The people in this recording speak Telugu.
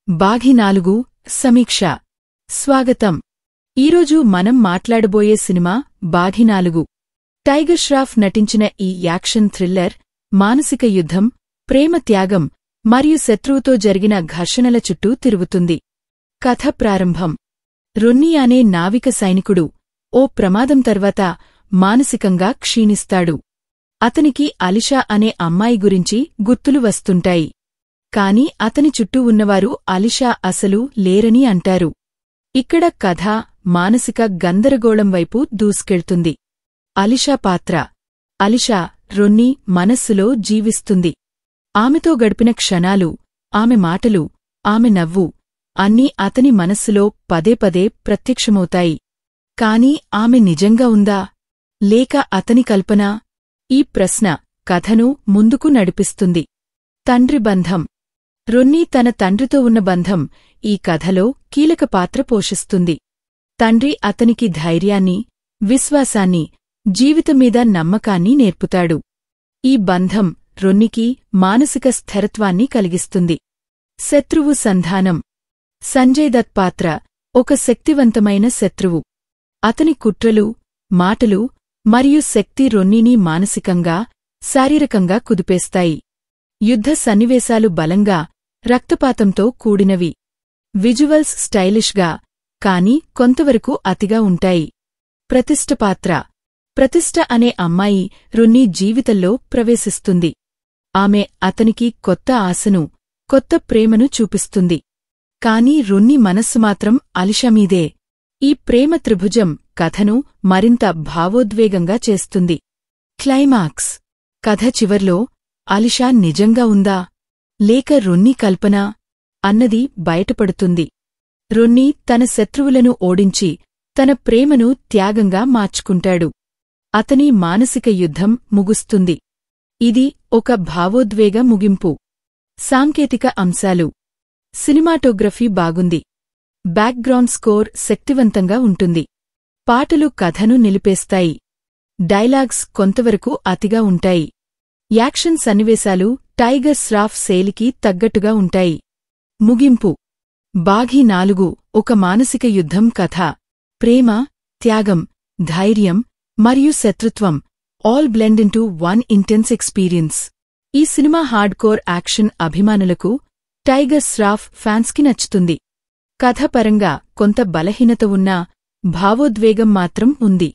బాఘి 4 సమీక్ష స్వాగతం. ఈరోజు మనం మాట్లాడబోయే సినిమా బాఘి 4. టైగర్ ష్రాఫ్ నటించిన ఈ యాక్షన్ థ్రిల్లర్ మానసిక యుద్ధం, ప్రేమ త్యాగం మరియు శత్రువుతో జరిగిన ఘర్షణల చుట్టూ తిరుగుతుంది. కథ ప్రారంభం. రొన్నీ అనే నావిక సైనికుడు ఓ ప్రమాదం తర్వాత మానసికంగా క్షీణిస్తాడు. అతనికి అలిషా అనే అమ్మాయి గురించి గుర్తులు వస్తుంటాయి. కాని అతని చుట్టూ ఉన్నవారు అలిషా అసలు లేరని అంటారు. ఇక్కడ కథ మానసిక గందరగోళం వైపు దూసుకెళ్తుంది. అలిషా పాత్ర. అలిషా రొన్నీ మనస్సులో జీవిస్తుంది. ఆమెతో గడిపిన క్షణాలు, ఆమె మాటలు, ఆమె నవ్వు అన్నీ అతని మనస్సులో పదే పదే ప్రత్యక్షమవుతాయి. కాని ఆమె నిజంగా ఉందా, లేక అతని కల్పనా? ఈ ప్రశ్న కథను ముందుకు నడిపిస్తుంది. తండ్రి బంధం. రొన్నీ తన తండ్రితో ఉన్న బంధం ఈ కథలో కీలక పాత్ర పోషిస్తుంది. తండ్రి అతనికి ధైర్యాన్ని, విశ్వాసాన్ని, జీవితంమీద నమ్మకాన్ని నేర్పుతాడు. ఈ బంధం రొన్నీకి మానసిక స్థిరత్వాన్ని కలిగిస్తుంది. శత్రువు సంధానం. సంజయ్ దత్ పాత్ర ఒక శక్తివంతమైన శత్రువు. అతని కుట్రలు, మాటలు మరియు శక్తి రొన్నీని మానసికంగా, శారీరకంగా కుదిపేస్తాయి. యుద్ధ సన్నివేశాలు బలంగా, రక్తపాతంతో కూడినవి. విజువల్స్ స్టైలిష్గా, కాని కొంతవరకు అతిగా ఉంటాయి. ప్రతిష్ఠ పాత్ర. ప్రతిష్ఠ అనే అమ్మాయి రొన్నీ జీవితంలో ప్రవేశిస్తుంది. ఆమె అతనికి కొత్త ఆశను, కొత్త ప్రేమను చూపిస్తుంది. కాని రొన్నీ మనస్సు మాత్రం అలిషామీదే. ఈ ప్రేమ త్రిభుజం కథను మరింత భావోద్వేగంగా చేస్తుంది. క్లైమాక్స్. కథ చివర్లో అలిషా నిజంగా ఉందా, లేక రొన్నీ కల్పనా అన్నది బయటపడుతుంది. రొన్నీ తన శత్రువులను ఓడించి తన ప్రేమను త్యాగంగా మార్చుకుంటాడు. అతని మానసిక యుద్ధం ముగుస్తుంది. ఇది ఒక భావోద్వేగ ముగింపు. సాంకేతిక అంశాలు. సినిమాటోగ్రఫీ బాగుంది. బ్యాక్గ్రౌండ్ స్కోర్ శక్తివంతంగా ఉంటుంది. పాటలు కథను నిలిపేస్తాయి. డైలాగ్స్ కొంతవరకు అతిగా ఉంటాయి. యాక్షన్ సన్నివేశాలు టైగర్ ష్రాఫ్ శైలికి తగ్గట్టుగా ఉంటాయి. ముగింపు. బాఘి 4 ఒక మానసిక యుద్ధం కథ. ప్రేమ, త్యాగం, ధైర్యం మరియు శత్రుత్వం all blend into one intense experience. ఈ సినిమా హార్డ్కోర్ యాక్షన్ అభిమానులకు, టైగర్ ష్రాఫ్ ఫ్యాన్స్కి నచ్చుతుంది. కథపరంగా కొంత బలహీనత ఉన్నా భావోద్వేగం మాత్రం ఉంది.